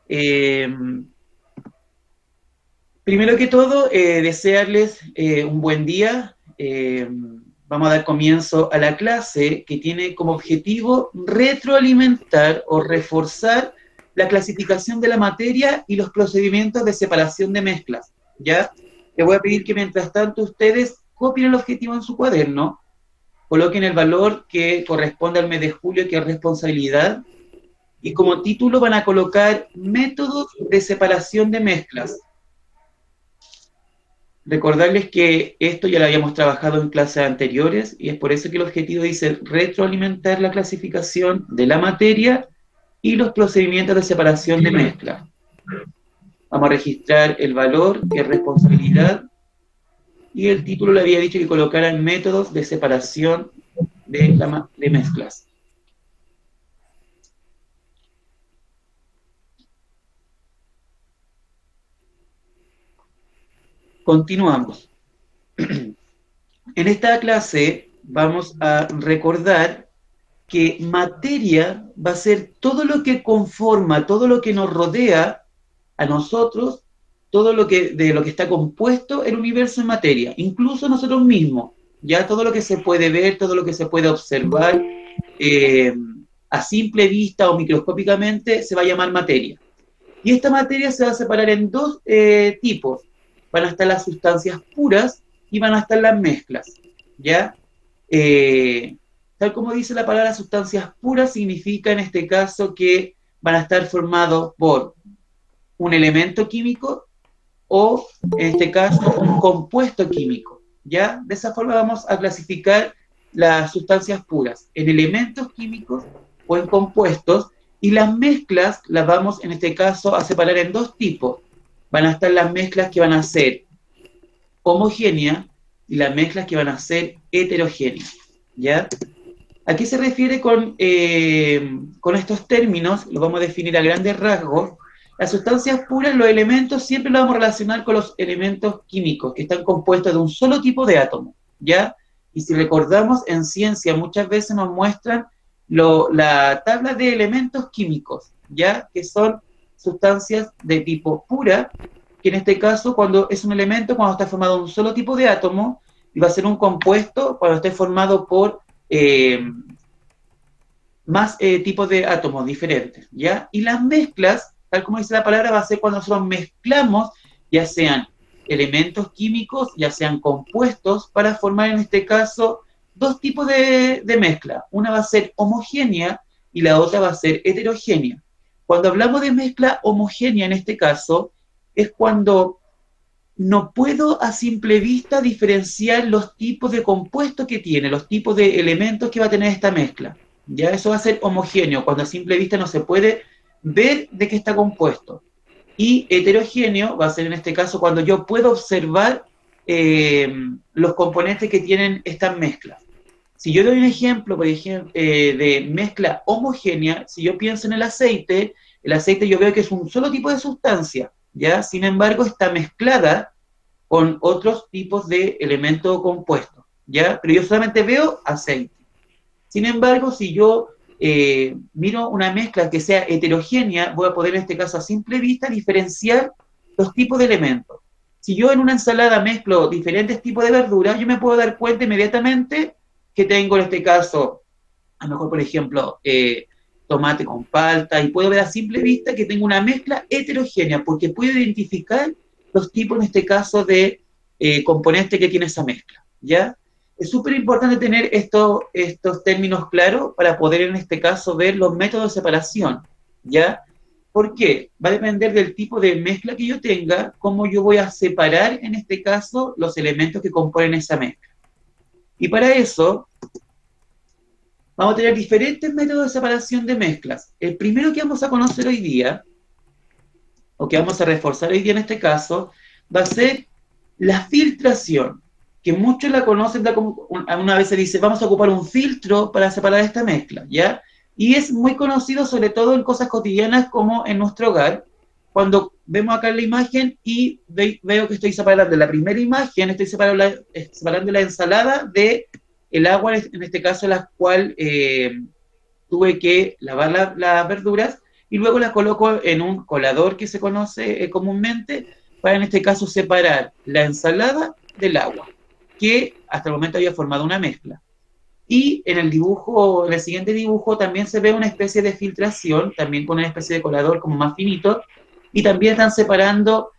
Eh, Primero que todo, desearles un buen día. Vamos a dar comienzo a la clase que tiene como objetivo retroalimentar o reforzar la clasificación de la materia y los procedimientos de separación de mezclas. ¿Ya? Les voy a pedir que mientras tanto ustedes copien el objetivo en su cuaderno, coloquen el valor que corresponde al mes de julio, que es responsabilidad, y como título van a colocar métodos de separación de mezclas. Recordarles que esto ya lo habíamos trabajado en clases anteriores y es por eso que el objetivo dice retroalimentar la clasificación de la materia y los procedimientos de separación de mezcla. Vamos a registrar el valor, que es responsabilidad, y el título le había dicho que colocaran métodos de separación de mezclas. Continuamos. En esta clase vamos a recordar que materia va a ser todo lo que conforma, todo lo que nos rodea a nosotros, todo lo que, de lo que está compuesto el universo en materia, incluso nosotros mismos, ya todo lo que se puede ver, todo lo que se puede observar eh, a simple vista o microscópicamente se va a llamar materia. Y esta materia se va a separar en dos tipos. Van a estar las sustancias puras y van a estar las mezclas, ¿ya? Eh, Tal como dice la palabra sustancias puras, significa en este caso que van a estar formados por un elemento químico o, en este caso, un compuesto químico, ¿ya? De esa forma vamos a clasificar las sustancias puras en elementos químicos o en compuestos, y las mezclas las vamos, en este caso, a separar en dos tipos. Van a estar las mezclas que van a ser homogéneas y las mezclas que van a ser heterogéneas, ¿ya? ¿A qué se refiere con estos términos? Los vamos a definir a grandes rasgos. Las sustancias puras, los elementos, siempre los vamos a relacionar con los elementos químicos, que están compuestos de un solo tipo de átomo, ¿ya? Y si recordamos, en ciencia muchas veces nos muestran la tabla de elementos químicos, ¿ya? Que son sustancias de tipo pura, que en este caso, cuando es un elemento, cuando está formado de un solo tipo de átomo, y va a ser un compuesto cuando esté formado por eh, más tipos de átomos diferentes, ¿ya? Y las mezclas, tal como dice la palabra, va a ser cuando nosotros mezclamos, ya sean elementos químicos, ya sean compuestos, para formar en este caso dos tipos de mezcla. Una va a ser homogénea y la otra va a ser heterogénea. Cuando hablamos de mezcla homogénea en este caso, es cuando no puedo a simple vista diferenciar los tipos de compuestos que tiene, los tipos de elementos que va a tener esta mezcla. Ya eso va a ser homogéneo, cuando a simple vista no se puede ver de qué está compuesto. Y heterogéneo va a ser en este caso cuando yo puedo observar los componentes que tienen estas mezclas. Si yo doy un ejemplo, por ejemplo, de mezcla homogénea, si yo pienso en el aceite yo veo que es un solo tipo de sustancia, ¿ya? Sin embargo, está mezclada con otros tipos de elementos compuestos, ¿ya? Pero yo solamente veo aceite. Sin embargo, si yo miro una mezcla que sea heterogénea, voy a poder en este caso a simple vista diferenciar los tipos de elementos. Si yo en una ensalada mezclo diferentes tipos de verduras, yo me puedo dar cuenta inmediatamente que tengo en este caso, a lo mejor por ejemplo, tomate con palta, y puedo ver a simple vista que tengo una mezcla heterogénea, porque puedo identificar los tipos, en este caso, de componentes que tiene esa mezcla, ¿ya? Es súper importante tener estos términos claros para poder, en este caso, ver los métodos de separación, ¿ya? ¿Por qué? Va a depender del tipo de mezcla que yo tenga, cómo yo voy a separar, en este caso, los elementos que componen esa mezcla. Y para eso, vamos a tener diferentes métodos de separación de mezclas. El primero que vamos a conocer hoy día, o que vamos a reforzar hoy día en este caso, va a ser la filtración, que muchos la conocen, como una vez se dice, vamos a ocupar un filtro para separar esta mezcla, ¿ya? Y es muy conocido sobre todo en cosas cotidianas como en nuestro hogar, cuando vemos acá la imagen y veo que estoy separando la primera imagen, estoy separando la ensalada de el agua, en este caso la cual tuve que lavar las verduras, y luego las coloco en un colador que se conoce comúnmente, para en este caso separar la ensalada del agua, que hasta el momento había formado una mezcla. Y en el dibujo, en el siguiente dibujo, también se ve una especie de filtración, también con una especie de colador como más finito, y también están separando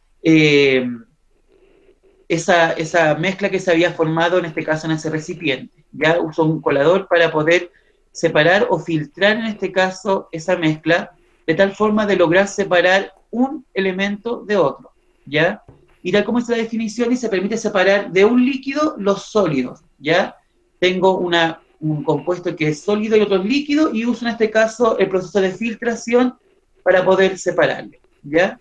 esa mezcla que se había formado, en este caso en ese recipiente. Ya uso un colador para poder separar o filtrar, en este caso, esa mezcla, de tal forma de lograr separar un elemento de otro, ¿ya? Y tal como es la definición, y se permite separar de un líquido los sólidos, ¿ya? Tengo un compuesto que es sólido y otro es líquido, y uso en este caso el proceso de filtración para poder separarlo, ¿ya?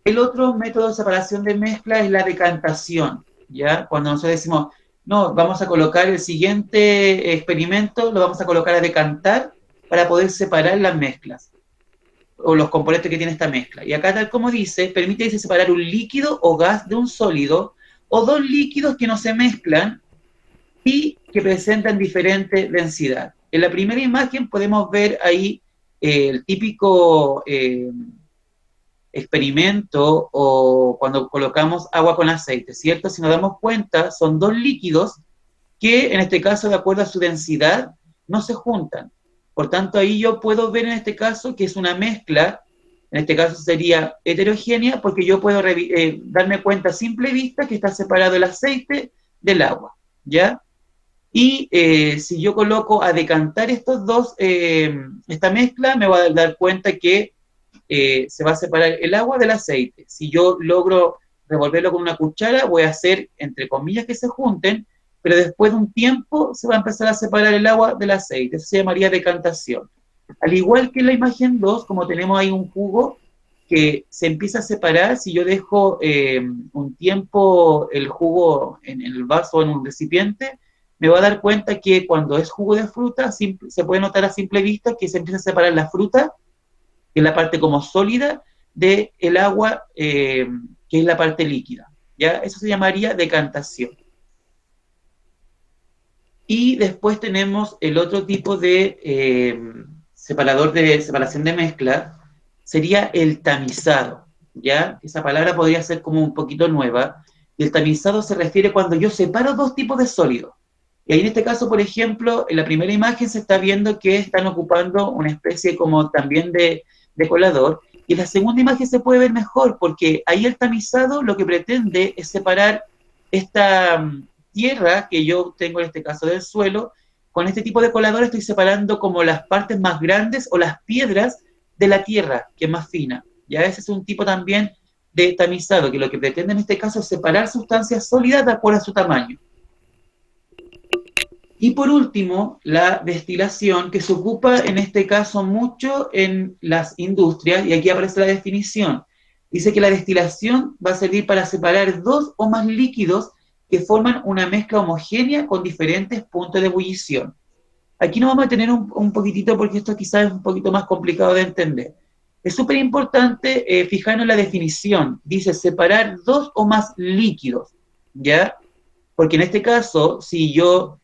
El otro método de separación de mezcla es la decantación, ¿ya? Cuando nosotros decimos, no, vamos a colocar el siguiente experimento, lo vamos a colocar a decantar para poder separar las mezclas o los componentes que tiene esta mezcla. Y acá, tal como dice, permite separar un líquido o gas de un sólido o dos líquidos que no se mezclan y que presentan diferente densidad. En la primera imagen podemos ver ahí el típico experimento o cuando colocamos agua con aceite, ¿cierto? Si nos damos cuenta, son dos líquidos que en este caso, de acuerdo a su densidad, no se juntan. Por tanto, ahí yo puedo ver en este caso que es una mezcla, en este caso sería heterogénea, porque yo puedo darme cuenta a simple vista que está separado el aceite del agua, ¿ya? Y si yo coloco a decantar estos dos, esta mezcla, me voy a dar cuenta que se va a separar el agua del aceite. Si yo logro revolverlo con una cuchara, voy a hacer, entre comillas, que se junten, pero después de un tiempo se va a empezar a separar el agua del aceite. Eso se llamaría decantación. Al igual que en la imagen 2, como tenemos ahí un jugo que se empieza a separar, si yo dejo un tiempo el jugo en el vaso o en un recipiente, me voy a dar cuenta que cuando es jugo de fruta, se puede notar a simple vista que se empieza a separar la fruta, que es la parte como sólida, del agua, que es la parte líquida. ¿Ya? Eso se llamaría decantación. Y después tenemos el otro tipo de separación de mezcla, sería el tamizado. ¿Ya? Esa palabra podría ser como un poquito nueva. El tamizado se refiere cuando yo separo dos tipos de sólidos. Y ahí en este caso, por ejemplo, en la primera imagen se está viendo que están ocupando una especie como también de colador, y en la segunda imagen se puede ver mejor, porque ahí el tamizado lo que pretende es separar esta tierra que yo tengo en este caso del suelo. Con este tipo de colador estoy separando como las partes más grandes o las piedras de la tierra, que es más fina. Ya ese es un tipo también de tamizado, que lo que pretende en este caso es separar sustancias sólidas de acuerdo a su tamaño. Y por último, la destilación, que se ocupa en este caso mucho en las industrias, y aquí aparece la definición. Dice que la destilación va a servir para separar dos o más líquidos que forman una mezcla homogénea con diferentes puntos de ebullición. Aquí nos vamos a detener un poquitito porque esto quizás es un poquito más complicado de entender. Es súper importante fijarnos en la definición. Dice separar dos o más líquidos, ¿ya? Porque en este caso, si yo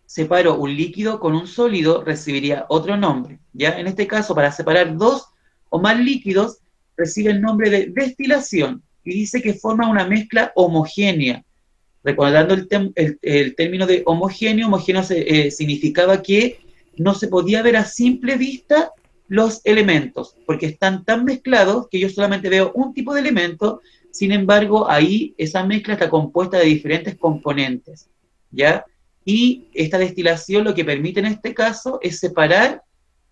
separo un líquido con un sólido, recibiría otro nombre, ¿ya? En este caso, para separar dos o más líquidos, recibe el nombre de destilación y dice que forma una mezcla homogénea. Recordando el término de homogéneo, significaba que no se podía ver a simple vista los elementos, porque están tan mezclados que yo solamente veo un tipo de elemento. Sin embargo, ahí esa mezcla está compuesta de diferentes componentes, ¿ya? Y esta destilación lo que permite en este caso es separar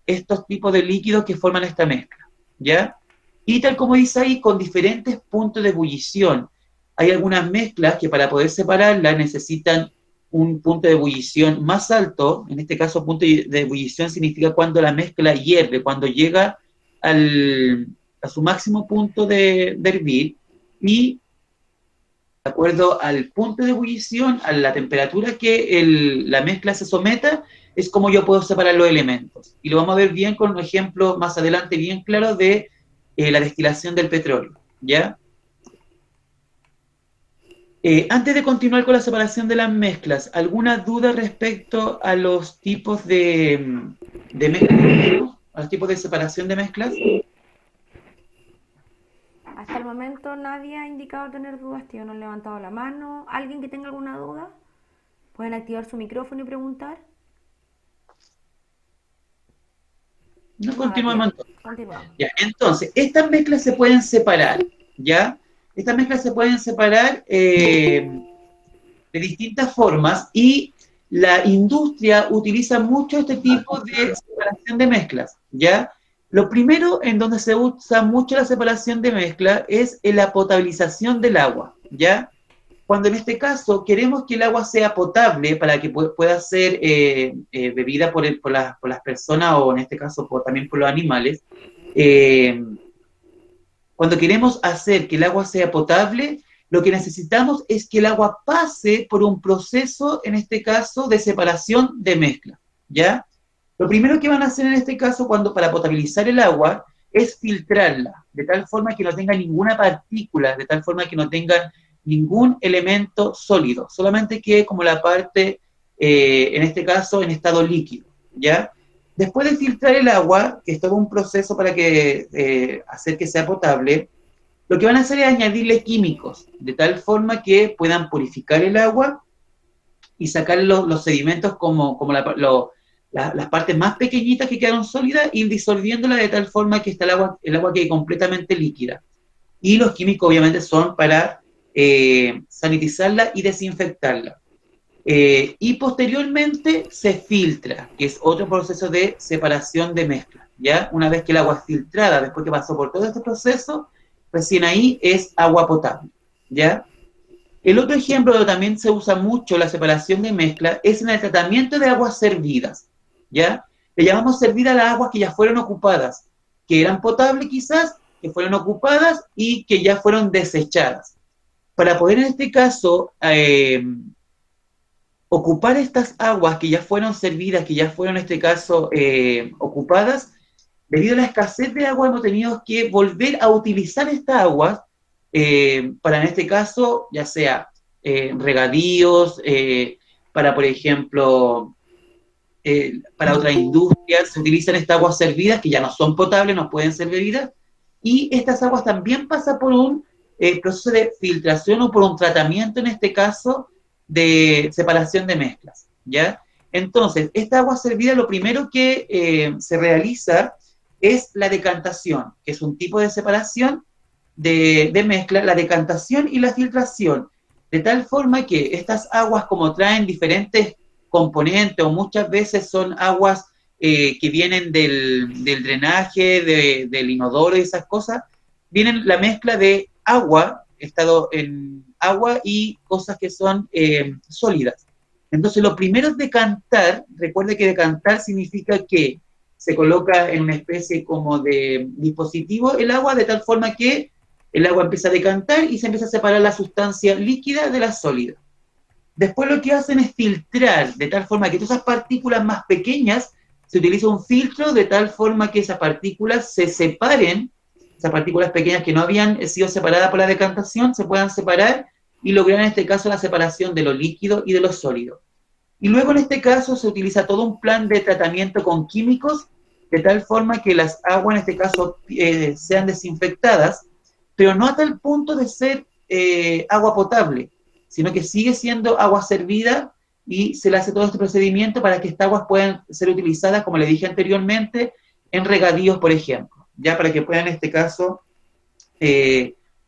estos tipos de líquidos que forman esta mezcla, ¿ya? Y tal como dice ahí, con diferentes puntos de ebullición. Hay algunas mezclas que para poder separarlas necesitan un punto de ebullición más alto. En este caso, punto de ebullición significa cuando la mezcla hierve, cuando llega a su máximo punto de hervir, y de acuerdo al punto de ebullición, a la temperatura que la mezcla se someta, es como yo puedo separar los elementos. Y lo vamos a ver bien con un ejemplo más adelante bien claro de la destilación del petróleo, ¿ya? Antes de continuar con la separación de las mezclas, ¿alguna duda respecto a los tipos de mezclas, a los tipos de separación de mezclas? Hasta el momento nadie ha indicado tener dudas, tío, no han levantado la mano. ¿Alguien que tenga alguna duda? Pueden activar su micrófono y preguntar. No No, aquí ya. continuamos entonces. Continuamos. Ya, entonces, estas mezclas se pueden separar, ¿ya? Estas mezclas se pueden separar de distintas formas y la industria utiliza mucho este tipo de separación de mezclas, ¿ya? Lo primero en donde se usa mucho la separación de mezcla es en la potabilización del agua, ¿ya? Cuando en este caso queremos que el agua sea potable para que pueda ser bebida por las personas o en este caso también por los animales, eh, cuando queremos hacer que el agua sea potable, lo que necesitamos es que el agua pase por un proceso, en este caso, de separación de mezcla, ¿ya? Lo primero que van a hacer en este caso, para potabilizar el agua, es filtrarla, de tal forma que no tenga ninguna partícula, de tal forma que no tenga ningún elemento sólido, solamente quede como la parte, en este caso, en estado líquido, ¿ya? Después de filtrar el agua, que es todo un proceso para hacer que sea potable, lo que van a hacer es añadirle químicos, de tal forma que puedan purificar el agua y sacar los sedimentos como las partes más pequeñitas que quedaron sólidas, y disolviéndola de tal forma que el agua quede completamente líquida. Y los químicos obviamente son para sanitizarla y desinfectarla. Y posteriormente se filtra, que es otro proceso de separación de mezcla, ¿ya? Una vez que el agua es filtrada, después que pasó por todo este proceso, recién ahí es agua potable, ¿ya? El otro ejemplo donde también se usa mucho la separación de mezcla es en el tratamiento de aguas servidas, ¿ya? Le llamamos servidas las aguas que ya fueron ocupadas, que eran potables quizás, que fueron ocupadas y que ya fueron desechadas. Para poder en este caso ocupar estas aguas que ya fueron servidas, que ya fueron en este caso ocupadas, debido a la escasez de agua hemos tenido que volver a utilizar estas aguas para en este caso, ya sea regadíos, para por ejemplo, para otras industrias, se utilizan estas aguas servidas que ya no son potables, no pueden ser bebidas, y estas aguas también pasan por un proceso de filtración o por un tratamiento, en este caso, de separación de mezclas, ¿ya? Entonces, esta agua servida, lo primero que se realiza es la decantación, que es un tipo de separación de mezcla, la decantación y la filtración, de tal forma que estas aguas, como traen diferentes componentes o muchas veces son aguas que vienen del drenaje, del inodoro y esas cosas, vienen la mezcla de agua, estado en agua y cosas que son sólidas. Entonces, lo primero es decantar. Recuerde que decantar significa que se coloca en una especie como de dispositivo el agua, de tal forma que el agua empieza a decantar y se empieza a separar la sustancia líquida de la sólida. Después lo que hacen es filtrar, de tal forma que todas esas partículas más pequeñas, se utiliza un filtro de tal forma que esas partículas se separen, esas partículas pequeñas que no habían sido separadas por la decantación, se puedan separar y lograr en este caso la separación de lo líquido y de lo sólido. Y luego en este caso se utiliza todo un plan de tratamiento con químicos, de tal forma que las aguas en este caso sean desinfectadas, pero no hasta el punto de ser agua potable, sino que sigue siendo agua servida y se le hace todo este procedimiento para que estas aguas puedan ser utilizadas, como le dije anteriormente, en regadíos, por ejemplo, ya para que puedan en este caso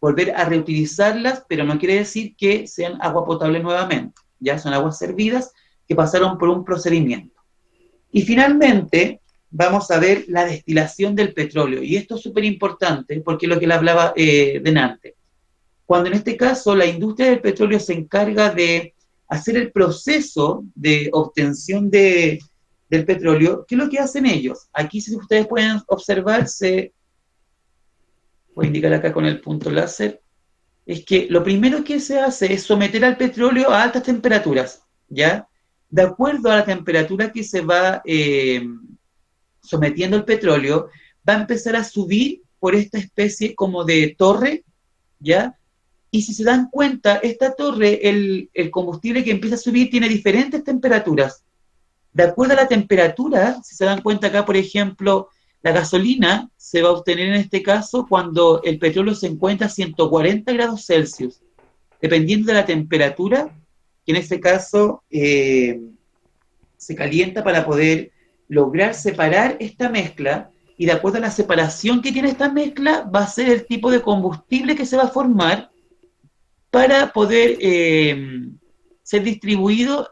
volver a reutilizarlas, pero no quiere decir que sean agua potable nuevamente, ya son aguas servidas que pasaron por un procedimiento. Y finalmente vamos a ver la destilación del petróleo, y esto es súper importante porque es lo que le hablaba delante. Cuando en este caso la industria del petróleo se encarga de hacer el proceso de obtención del petróleo, ¿qué es lo que hacen ellos? Aquí, si ustedes pueden observar, voy a indicar acá con el punto láser, es que lo primero que se hace es someter al petróleo a altas temperaturas, ¿ya? De acuerdo a la temperatura que se va sometiendo el petróleo, va a empezar a subir por esta especie como de torre, ¿ya? Y si se dan cuenta, esta torre, el combustible que empieza a subir tiene diferentes temperaturas. De acuerdo a la temperatura, si se dan cuenta acá, por ejemplo, la gasolina se va a obtener en este caso cuando el petróleo se encuentra a 140 grados Celsius. Dependiendo de la temperatura, que en este caso se calienta para poder lograr separar esta mezcla, y de acuerdo a la separación que tiene esta mezcla, va a ser el tipo de combustible que se va a formar para poder ser distribuido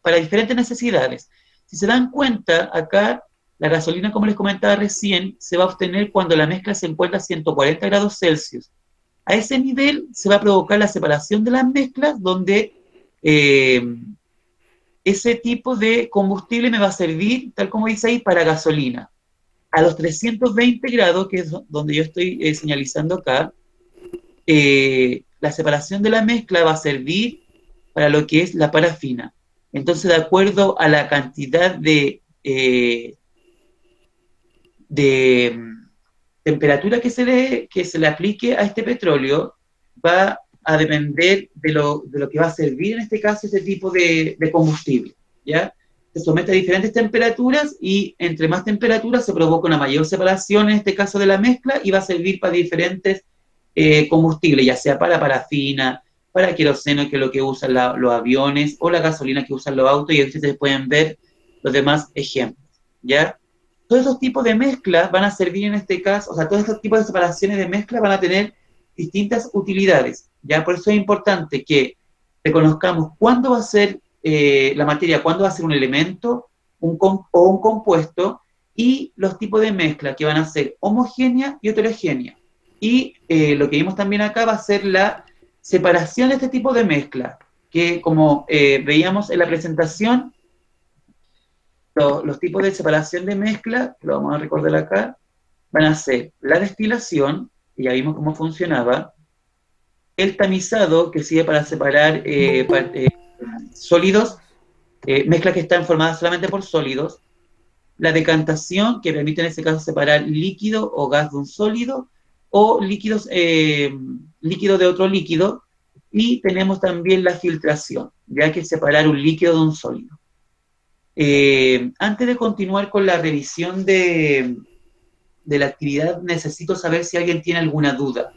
para diferentes necesidades. Si se dan cuenta, acá la gasolina, como les comentaba recién, se va a obtener cuando la mezcla se encuentra a 140 grados Celsius. A ese nivel se va a provocar la separación de las mezclas, donde ese tipo de combustible me va a servir, tal como dice ahí, para gasolina. A los 320 grados, que es donde yo estoy señalizando acá, la separación de la mezcla va a servir para lo que es la parafina. Entonces, de acuerdo a la cantidad de temperatura que se le aplique a este petróleo, va a depender de lo que va a servir en este caso este tipo de combustible, ¿ya? Se somete a diferentes temperaturas y entre más temperaturas se provoca una mayor separación, en este caso de la mezcla, y va a servir para diferentes combustibles, ya sea para parafina, para queroseno, que es lo que usan los aviones, o la gasolina que usan los autos, y ahí ustedes pueden ver los demás ejemplos, ¿ya? Todos esos tipos de mezclas van a servir en este caso, o sea, todos estos tipos de separaciones de mezcla van a tener distintas utilidades, ¿ya? Por eso es importante que reconozcamos cuándo va a ser la materia, cuándo va a ser un elemento o un compuesto, y los tipos de mezcla que van a ser homogénea y heterogénea. Y lo que vimos también acá va a ser la separación de este tipo de mezcla, que como veíamos en la presentación, los tipos de separación de mezcla, lo vamos a recordar acá, van a ser la destilación, que ya vimos cómo funcionaba, el tamizado, que sirve para separar sólidos, mezclas que están formadas solamente por sólidos, la decantación, que permite en este caso separar líquido o gas de un sólido, o líquidos de otro líquido, y tenemos también la filtración, ya que es separar un líquido de un sólido. Antes de continuar con la revisión de la actividad, necesito saber si alguien tiene alguna duda.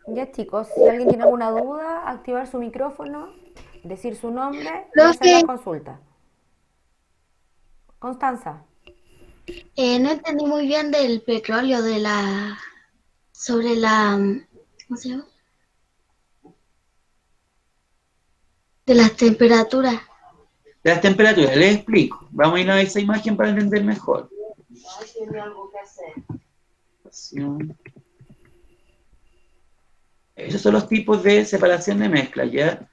Ya chicos, si alguien tiene alguna duda, activar su micrófono, decir su nombre y hacer la Profe, consulta. Constanza. no entendí muy bien del petróleo, sobre la, ¿cómo se llama? De las temperaturas. De las temperaturas, les explico. Vamos a ir a esa imagen para entender mejor. Tiene algo que hacer. Esos son los tipos de separación de mezclas, ¿ya?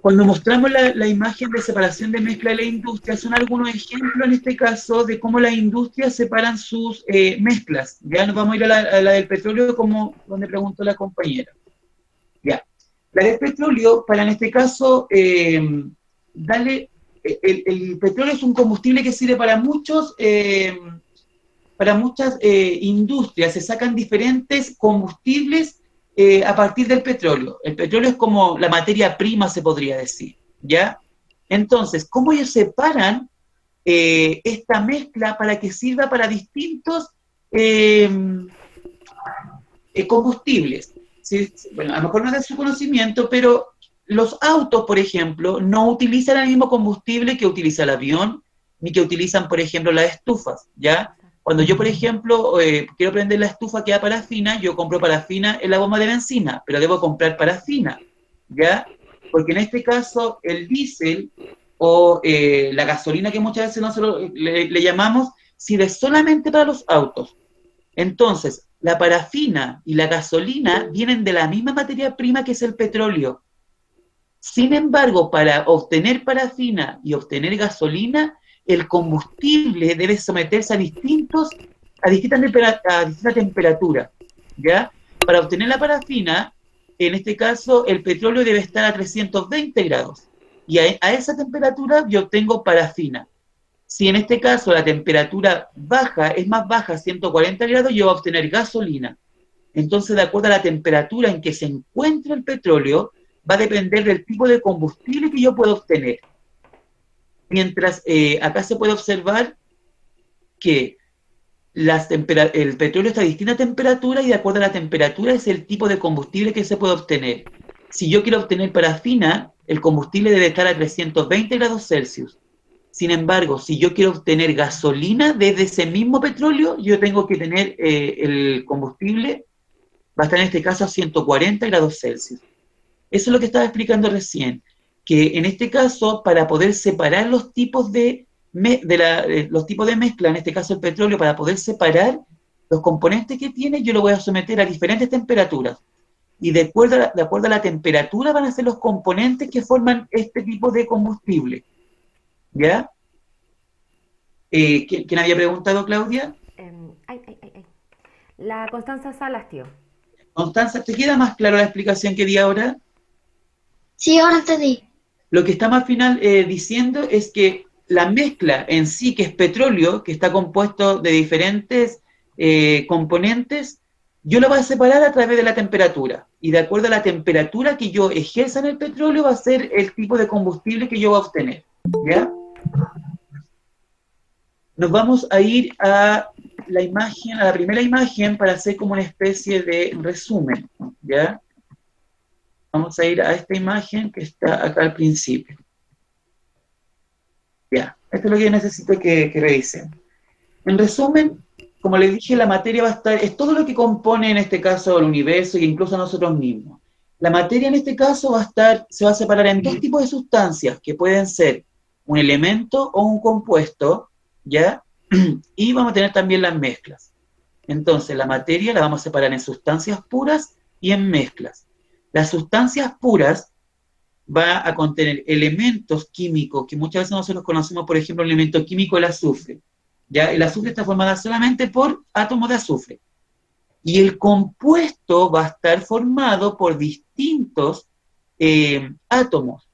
Cuando mostramos la imagen de separación de mezcla de la industria, son algunos ejemplos en este caso de cómo las industrias separan sus mezclas. Ya nos vamos a ir a la del petróleo, como donde preguntó la compañera. Ya. La del petróleo, para en este caso, el petróleo es un combustible que sirve para muchas industrias. Se sacan diferentes combustibles a partir del petróleo. El petróleo es como la materia prima, se podría decir, ¿ya? Entonces, ¿cómo ellos separan esta mezcla para que sirva para distintos combustibles? ¿Sí? Bueno, a lo mejor no es de su conocimiento, pero los autos, por ejemplo, no utilizan el mismo combustible que utiliza el avión, ni que utilizan, por ejemplo, las estufas, ¿ya? Cuando yo, por ejemplo, quiero prender la estufa que da parafina, yo compro parafina en la bomba de benzina, pero debo comprar parafina, ¿ya? Porque en este caso, el diésel o la gasolina, que muchas veces nosotros le llamamos, sirve solamente para los autos. Entonces, la parafina y la gasolina vienen de la misma materia prima que es el petróleo. Sin embargo, para obtener parafina y obtener gasolina, el combustible debe someterse a distintas temperaturas, ¿ya? Para obtener la parafina, en este caso, el petróleo debe estar a 320 grados. Y a esa temperatura yo obtengo parafina. Si en este caso la temperatura baja, es más baja, 140 grados, yo voy a obtener gasolina. Entonces, de acuerdo a la temperatura en que se encuentra el petróleo, va a depender del tipo de combustible que yo puedo obtener. Mientras acá se puede observar que el petróleo está a distinta temperatura y de acuerdo a la temperatura es el tipo de combustible que se puede obtener. Si yo quiero obtener parafina, el combustible debe estar a 320 grados Celsius. Sin embargo, si yo quiero obtener gasolina desde ese mismo petróleo, yo tengo que tener el combustible, va a estar en este caso a 140 grados Celsius. Eso es lo que estaba explicando recién, que en este caso, para poder separar los tipos de mezcla, en este caso el petróleo, para poder separar los componentes que tiene, yo lo voy a someter a diferentes temperaturas. Y de acuerdo a la temperatura van a ser los componentes que forman este tipo de combustible. ¿Ya? ¿Quién había preguntado, Claudia? La Constanza Salas, tío. Constanza, ¿te queda más claro la explicación que di ahora? Sí, ahora entendí. Lo que estamos al final diciendo es que la mezcla en sí, que es petróleo, que está compuesto de diferentes componentes, yo lo voy a separar a través de la temperatura. Y de acuerdo a la temperatura que yo ejerza en el petróleo, va a ser el tipo de combustible que yo voy a obtener. ¿Ya? Nos vamos a ir a la imagen, a la primera imagen, para hacer como una especie de resumen. ¿Ya? Vamos a ir a esta imagen que está acá al principio. Ya, esto es lo que yo necesito que revisen. En resumen, como les dije, la materia va a estar, es todo lo que compone en este caso el universo e incluso nosotros mismos. La materia en este caso se va a separar en dos tipos de sustancias, que pueden ser un elemento o un compuesto, ¿ya? Y vamos a tener también las mezclas. Entonces, la materia la vamos a separar en sustancias puras y en mezclas. Las sustancias puras va a contener elementos químicos que muchas veces nosotros conocemos, por ejemplo, el elemento químico, el azufre. ¿Ya? El azufre está formado solamente por átomos de azufre. Y el compuesto va a estar formado por distintos átomos.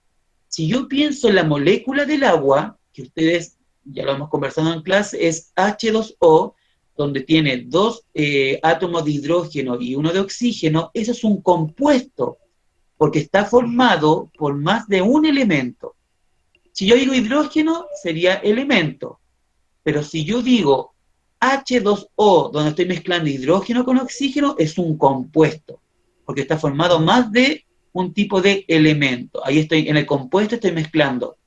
Si yo pienso en la molécula del agua, que ustedes ya lo hemos conversado en clase, es H2O, donde tiene dos átomos de hidrógeno y uno de oxígeno, eso es un compuesto, porque está formado por más de un elemento. Si yo digo hidrógeno, sería elemento, pero si yo digo H2O, donde estoy mezclando hidrógeno con oxígeno, es un compuesto, porque está formado más de un tipo de elemento. Ahí estoy, en el compuesto estoy mezclando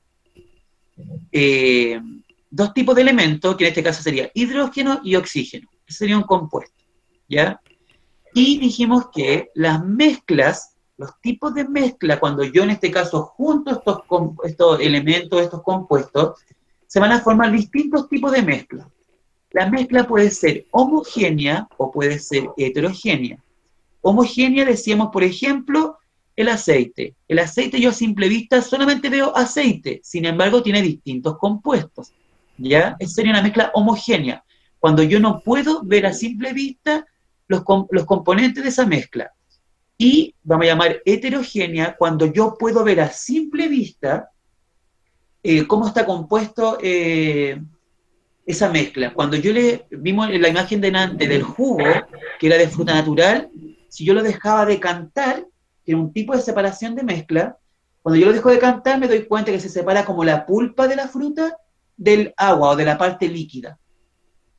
dos tipos de elementos, que en este caso sería hidrógeno y oxígeno. Ese sería un compuesto, ¿ya? Y dijimos que las mezclas, los tipos de mezcla, cuando yo en este caso junto estos elementos, estos compuestos, se van a formar distintos tipos de mezcla. La mezcla puede ser homogénea o puede ser heterogénea. Homogénea decíamos, por ejemplo, el aceite. El aceite yo a simple vista solamente veo aceite, sin embargo tiene distintos compuestos. ¿Ya? Esa sería una mezcla homogénea, cuando yo no puedo ver a simple vista los componentes de esa mezcla. Y vamos a llamar heterogénea, cuando yo puedo ver a simple vista cómo está compuesto esa mezcla. Cuando vimos la imagen delante del jugo, que era de fruta natural, si yo lo dejaba decantar, que era un tipo de separación de mezcla, cuando yo lo dejo decantar me doy cuenta que se separa como la pulpa de la fruta del agua o de la parte líquida.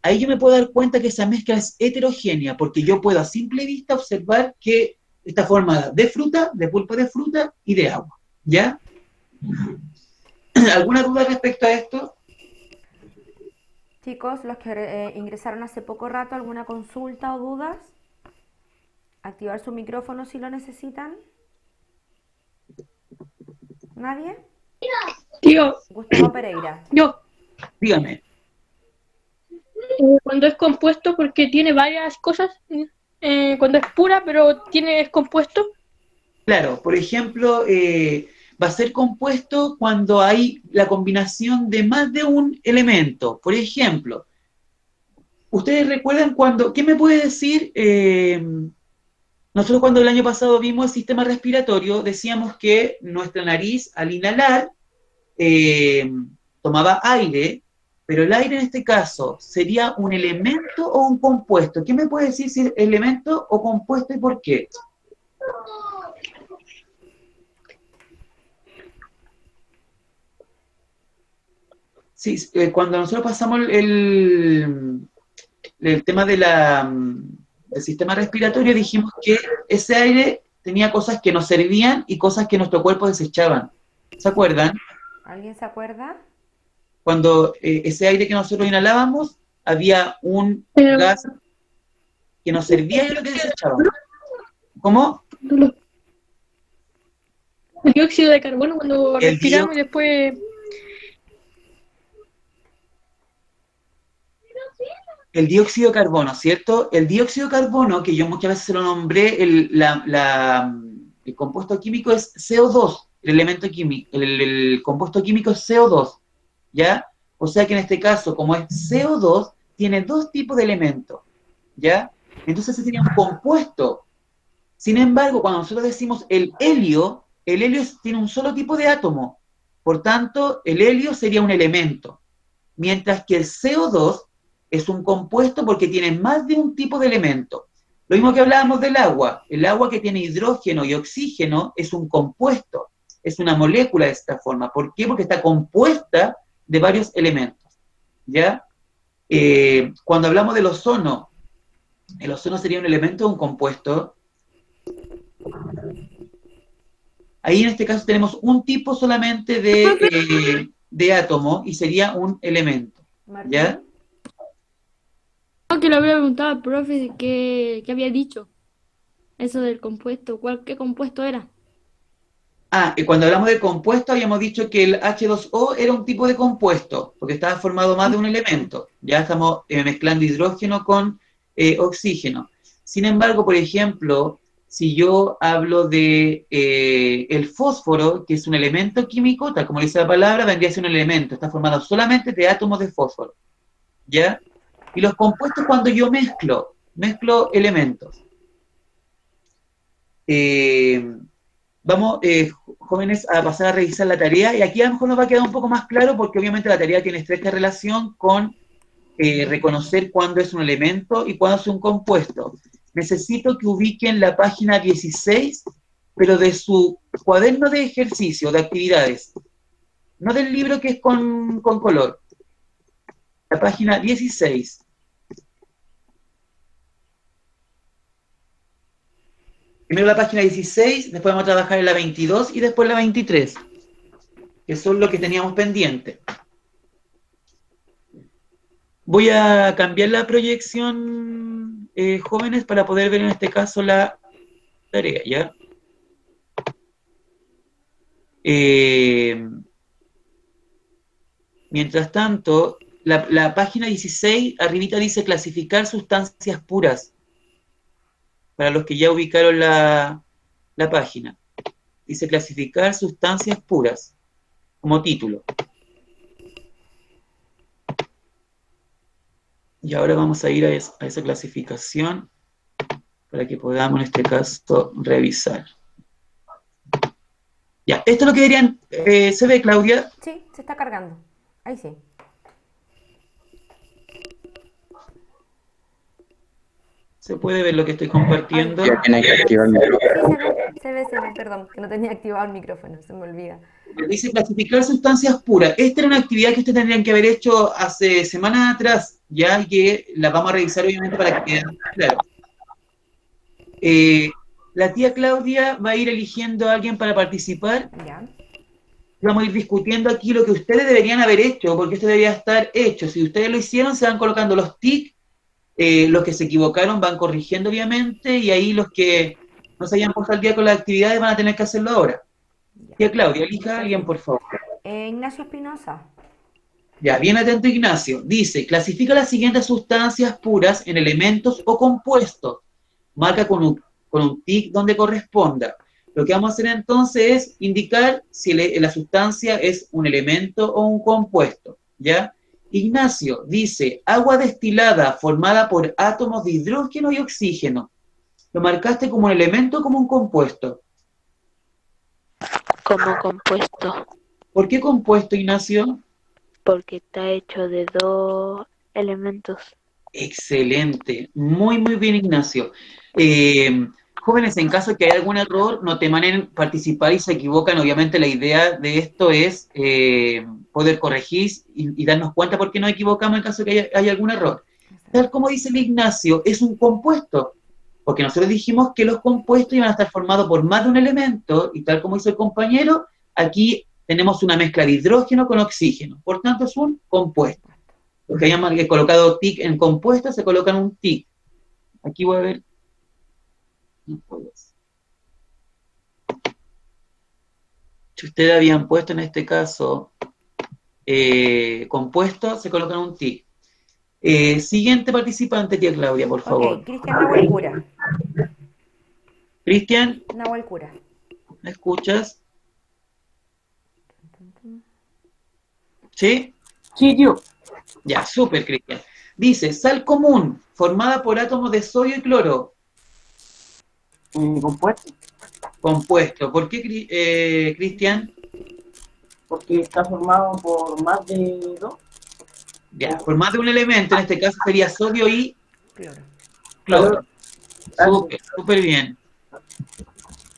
Ahí yo me puedo dar cuenta que esa mezcla es heterogénea, porque yo puedo a simple vista observar que está formada de fruta, de pulpa de fruta y de agua. ¿Ya? ¿Alguna duda respecto a esto? Chicos, los que ingresaron hace poco rato, ¿alguna consulta o dudas? Activar su micrófono si lo necesitan. ¿Nadie? Tío, Gustavo Pereira. yo, Dígame. cuando es compuesto, porque tiene varias cosas, cuando es pura, pero es compuesto. Claro, por ejemplo, va a ser compuesto cuando hay la combinación de más de un elemento. Por ejemplo, ¿ustedes recuerdan qué me puede decir? Nosotros cuando el año pasado vimos el sistema respiratorio, decíamos que nuestra nariz al inhalar tomaba aire Pero el aire en este caso, ¿sería un elemento o un compuesto? ¿Quién me puede decir si es elemento o compuesto y por qué? Sí, cuando nosotros pasamos el tema de del sistema respiratorio, dijimos que ese aire tenía cosas que nos servían y cosas que nuestro cuerpo desechaban. ¿Se acuerdan? ¿Alguien se acuerda? Cuando ese aire que nosotros inhalábamos, había un Pero, gas que nos servía y lo que desechábamos. ¿Cómo? el dióxido de carbono cuando El respiramos y después... El dióxido de carbono, ¿cierto? El dióxido de carbono, que yo muchas veces se lo nombré, el compuesto químico es CO2, el elemento químico, el compuesto químico es CO2, ¿ya? O sea que en este caso, como es CO2, tiene dos tipos de elementos, ¿ya? Entonces ese sería un compuesto. Sin embargo, cuando nosotros decimos el helio tiene un solo tipo de átomo, por tanto, el helio sería un elemento, mientras que el CO2 es un compuesto porque tiene más de un tipo de elemento. Lo mismo que hablábamos del agua. El agua que tiene hidrógeno y oxígeno es un compuesto, es una molécula de esta forma. ¿Por qué? Porque está compuesta de varios elementos. ¿Ya? Cuando hablamos del ozono, ¿el ozono sería un elemento o un compuesto? Ahí en este caso tenemos un tipo solamente de átomo y sería un elemento. Martín. ¿Ya? Que le había preguntado al profe qué había dicho. Eso del compuesto. ¿Qué compuesto era? Y cuando hablamos de compuesto habíamos dicho que el H2O era un tipo de compuesto, porque estaba formado más de un elemento. Ya estamos mezclando hidrógeno con oxígeno. Sin embargo, por ejemplo, si yo hablo de el fósforo, que es un elemento químico, tal como dice la palabra, vendría a ser un elemento. Está formado solamente de átomos de fósforo. ¿Ya? Y los compuestos cuando yo mezclo elementos. Vamos, jóvenes, a pasar a revisar la tarea, y aquí a lo mejor nos va a quedar un poco más claro, porque obviamente la tarea tiene estrecha relación con reconocer cuándo es un elemento y cuándo es un compuesto. Necesito que ubiquen la página 16, pero de su cuaderno de ejercicio, de actividades, no del libro que es con color. La página 16. Primero la página 16, después vamos a trabajar en la 22 y después la 23, que son lo que teníamos pendiente. Voy a cambiar la proyección, jóvenes, para poder ver en este caso la tarea, ¿ya? Mientras tanto, la página 16, arribita dice clasificar sustancias puras. Para los que ya ubicaron la página. Dice clasificar sustancias puras, como título. Y ahora vamos a ir a esa clasificación para que podamos en este caso revisar. Ya, esto es lo que deberían... ¿se ve, Claudia? Sí, se está cargando. Ahí sí. ¿Se puede ver lo que estoy compartiendo? Ya tiene que activar el micrófono. Sí, se ve, perdón, que no tenía activado el micrófono, se me olvida. Dice clasificar sustancias puras. Esta era una actividad que ustedes tendrían que haber hecho hace semanas atrás, ya que la vamos a revisar obviamente para que quede claro. La tía Claudia va a ir eligiendo a alguien para participar. Ya. Vamos a ir discutiendo aquí lo que ustedes deberían haber hecho, porque esto debería estar hecho. Si ustedes lo hicieron, se van colocando los tics. Los que se equivocaron van corrigiendo, obviamente, y ahí los que no se hayan puesto al día con las actividades van a tener que hacerlo ahora. Tía Claudia, elija a alguien, por favor. Ignacio Espinosa. Ya, bien atento, Ignacio. Dice, clasifica las siguientes sustancias puras en elementos o compuestos. Marca con un tic donde corresponda. Lo que vamos a hacer entonces es indicar si la sustancia es un elemento o un compuesto, ¿ya? Ignacio dice, agua destilada formada por átomos de hidrógeno y oxígeno. ¿Lo marcaste como un elemento o como un compuesto? Como compuesto. ¿Por qué compuesto, Ignacio? porque está hecho de 2 elementos. Excelente, muy, muy bien, Ignacio. Jóvenes, en caso de que haya algún error, no teman en participar y se equivocan. Obviamente la idea de esto es poder corregir y darnos cuenta por qué nos equivocamos en caso de que haya algún error. Tal como dice el Ignacio, es un compuesto, porque nosotros dijimos que los compuestos iban a estar formados por más de un elemento, y tal como hizo el compañero, aquí tenemos una mezcla de hidrógeno con oxígeno, por tanto es un compuesto. Los que hayan colocado TIC en compuesto se colocan un TIC. Aquí voy a ver. Si ustedes habían puesto en este caso compuesto, se colocan un TIC. Siguiente participante, tía Claudia, por favor. Ok, Cristian Nahuel Cura. Cristian, Nahuel Cura. ¿me escuchas? ¿Sí? Sí, tío. Ya, súper, Cristian. Dice, sal común, formada por átomos de sodio y cloro. Compuesto, Compuesto. ¿Por qué, Cristian? porque está formado por más de 2. Ya, por más de un elemento, en este caso sería sodio y Cloro. cloro. Claro. Súper, súper bien.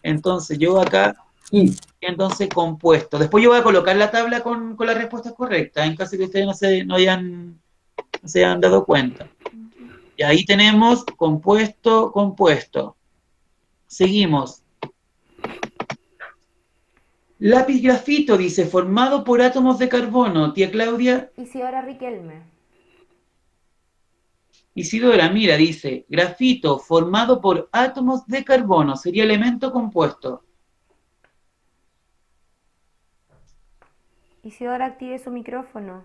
Entonces, yo acá, Y entonces, compuesto. Después yo voy a colocar la tabla con las respuestas correctas, en caso de que ustedes no se hayan dado cuenta. Y ahí tenemos compuesto, compuesto. Seguimos. Lápiz grafito, dice, formado por átomos de carbono. Tía Claudia. Isidora Riquelme. Isidora, mira, dice, grafito formado por átomos de carbono. Sería elemento compuesto. Isidora, active su micrófono.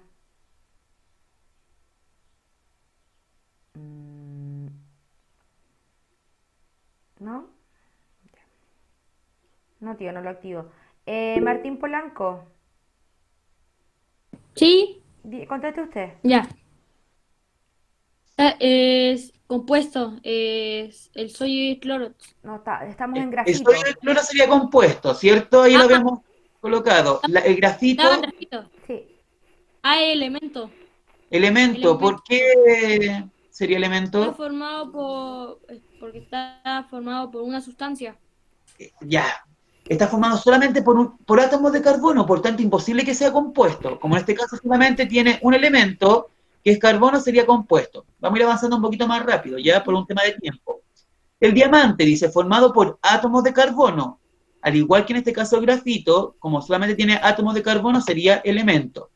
¿No? No, tío, no lo activo. Martín Polanco, Sí, conteste usted. ya. Es compuesto, es el sodio y cloro. No, estamos en El grafito. sodio de cloro sería compuesto, ¿cierto? Ahí lo habíamos colocado. El Estaba grafito, grafito. Sí. Ah, elemento. elemento. ¿Por qué sería Está elemento? formado porque está formado por una sustancia. Ya. Está formado solamente por átomos de carbono, por tanto imposible que sea compuesto. Como en este caso solamente tiene un elemento, que es carbono, sería compuesto. Vamos a ir avanzando un poquito más rápido, ya por un tema de tiempo. El diamante, dice, formado por átomos de carbono. Al igual que en este caso el grafito, como solamente tiene átomos de carbono, sería elemento.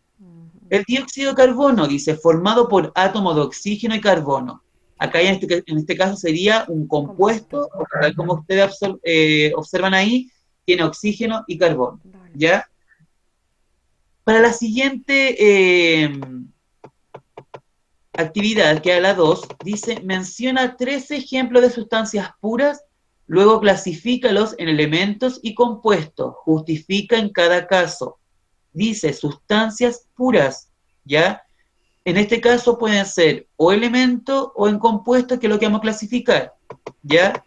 El dióxido de carbono, dice, formado por átomos de oxígeno y carbono. Acá en este caso sería un compuesto, porque tal como ustedes observan ahí, tiene oxígeno y carbono. ¿Ya? Para la siguiente actividad, que es la 2, dice, menciona 3 ejemplos de sustancias puras, luego clasifícalos en elementos y compuestos, justifica en cada caso. Dice, sustancias puras, ¿ya? En este caso pueden ser o elementos o en compuestos, que es lo que vamos a clasificar, ¿ya?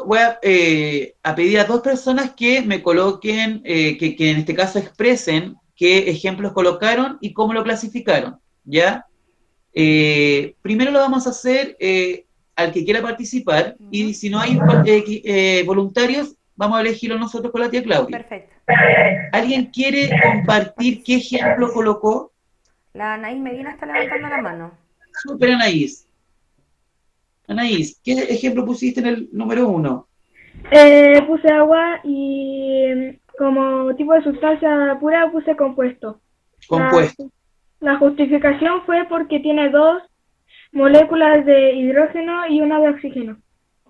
Voy a pedir a 2 personas que me coloquen, que en este caso expresen qué ejemplos colocaron y cómo lo clasificaron, ¿ya? Primero lo vamos a hacer al que quiera participar, y si no hay voluntarios, vamos a elegirlo nosotros con la tía Claudia. Perfecto. ¿Alguien quiere compartir qué ejemplo colocó? La Anaís Medina está levantando la mano. Súper, Anaís. Anaís, ¿qué ejemplo pusiste en el número 1? Puse agua y como tipo de sustancia pura puse compuesto. Compuesto. La justificación fue porque tiene 2 moléculas de hidrógeno y una de oxígeno.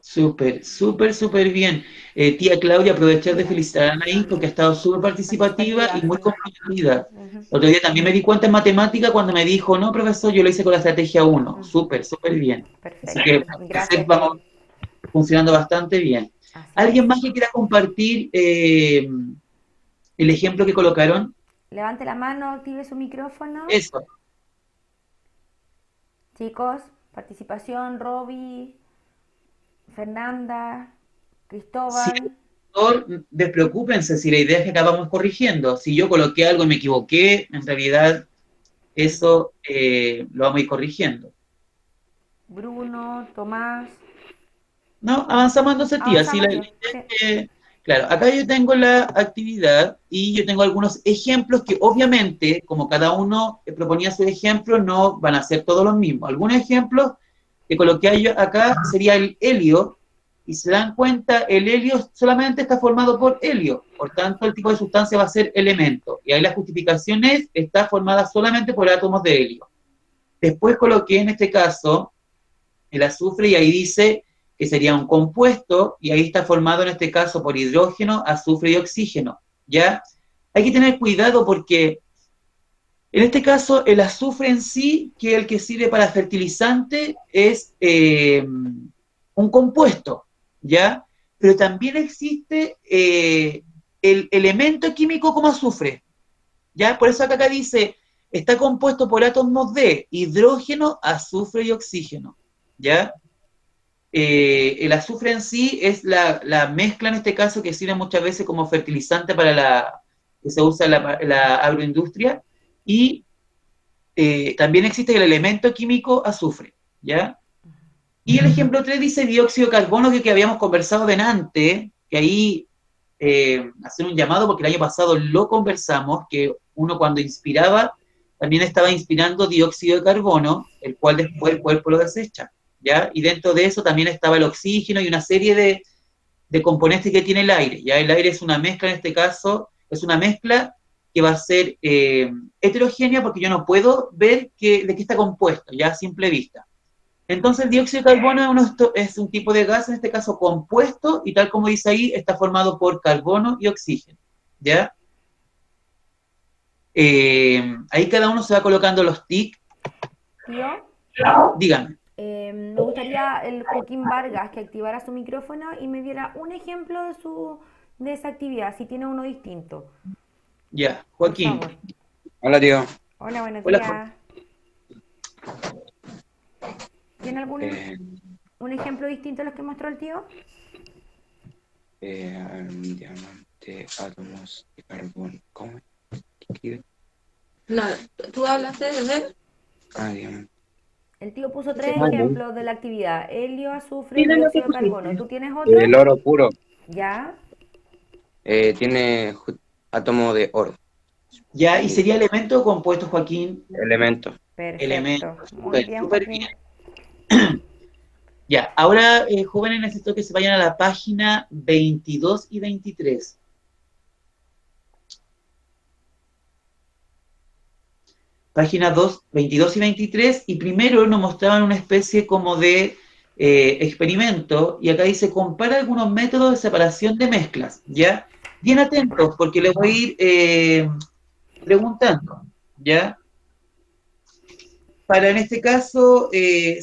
Súper, súper, súper bien. Tía Claudia, aprovechar de felicitar a Anaís porque ha estado súper participativa y muy comprometida. Otro día también me di cuenta en matemática cuando me dijo, no, profesor, yo lo hice con la estrategia 1. Súper, súper bien. Perfecto. Así que Gracias. vamos funcionando bastante bien. ¿Alguien más que quiera compartir el ejemplo que colocaron? Levante la mano, active su micrófono. Eso. Chicos, participación, Roby, Fernanda, Cristóbal. corrector, despreocúpense si la idea es que acabamos corrigiendo. Si yo coloqué algo y me equivoqué, en realidad eso lo vamos a ir corrigiendo. Bruno, Tomás. No, avanzamos entonces, tía. Avanzamos, Sí, tío. claro, acá yo tengo la actividad y yo tengo algunos ejemplos que obviamente, como cada uno proponía sus ejemplos, no van a ser todos los mismos. Algunos ejemplos que coloqué yo acá sería el helio, y se dan cuenta, el helio solamente está formado por helio, por tanto el tipo de sustancia va a ser elemento, y ahí la justificación es, está formada solamente por átomos de helio. Después coloqué en este caso el azufre y ahí dice que sería un compuesto, y ahí está formado en este caso por hidrógeno, azufre y oxígeno, ¿ya? Hay que tener cuidado porque en este caso el azufre en sí, que es el que sirve para fertilizante, es un compuesto, ¿ya? Pero también existe el elemento químico como azufre, ¿ya? Por eso acá dice, está compuesto por átomos de hidrógeno, azufre y oxígeno, ¿ya? El azufre en sí es la mezcla en este caso que sirve muchas veces como fertilizante para que se usa en la agroindustria, y también existe el elemento químico azufre, ¿ya? Y el ejemplo 3 dice dióxido de carbono, que habíamos conversado delante, que ahí hacer un llamado porque el año pasado lo conversamos, que uno cuando inspiraba también estaba inspirando dióxido de carbono, el cual después el cuerpo lo desecha, ¿ya? Y dentro de eso también estaba el oxígeno y una serie de componentes que tiene el aire, ¿ya? El aire es una mezcla, en este caso, es una mezcla que va a ser heterogénea porque yo no puedo ver de qué está compuesto, ya a simple vista. Entonces el dióxido de carbono es un tipo de gas, en este caso compuesto, y tal como dice ahí, está formado por carbono y oxígeno, ¿ya? Ahí cada uno se va colocando los tics. Tío, Dígame. me gustaría el Joaquín Vargas que activara su micrófono y me diera un ejemplo de esa actividad, si tiene uno distinto. Ya, Por Joaquín. favor. Hola, tío. Hola, buenos Hola, días. ¿Tiene algún un ejemplo distinto a los que mostró el tío? Diamante, átomos de carbono. ¿Cómo? ¿Qué? No, tú hablaste de... Diamante. El tío puso tres Ah, ejemplos de la actividad: helio, azufre y Sí, de lo que dióxido de carbono. pusiste. ¿Tú tienes otro? El oro puro Ya, tiene átomo de oro. Ya, ¿y sería elemento o compuesto, Joaquín? Elemento. Elemento. perfecto. Muy bien, Súper Joaquín. bien. Ya, ahora, jóvenes, necesito que se vayan a la página 22 y 23. Página 22 y 23, y primero nos mostraban una especie como de experimento, y acá dice, compara algunos métodos de separación de mezclas, ¿ya? Bien atentos, porque les voy a ir preguntando, ¿ya? Para, en este caso,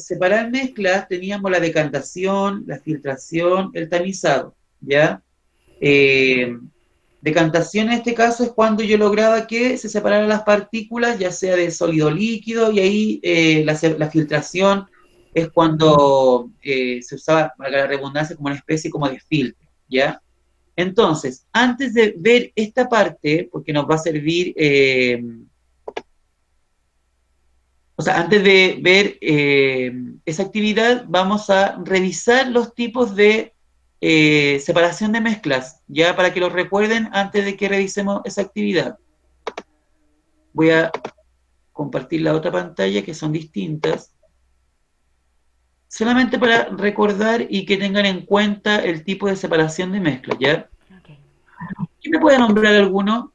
separar mezclas, teníamos la decantación, la filtración, el tamizado, ¿ya? Decantación en este caso es cuando yo lograba que se separaran las partículas, ya sea de sólido líquido, y ahí la filtración es cuando se usaba, para la redundancia, como una especie como de filtro, ¿ya? Entonces, antes de ver esta parte, porque nos va a servir... antes de ver esa actividad, vamos a revisar los tipos de separación de mezclas, ya para que lo recuerden antes de que revisemos esa actividad. Voy a compartir la otra pantalla, que son distintas, solamente para recordar y que tengan en cuenta el tipo de separación de mezclas, ¿ya? Okay. ¿Quién me puede nombrar alguno?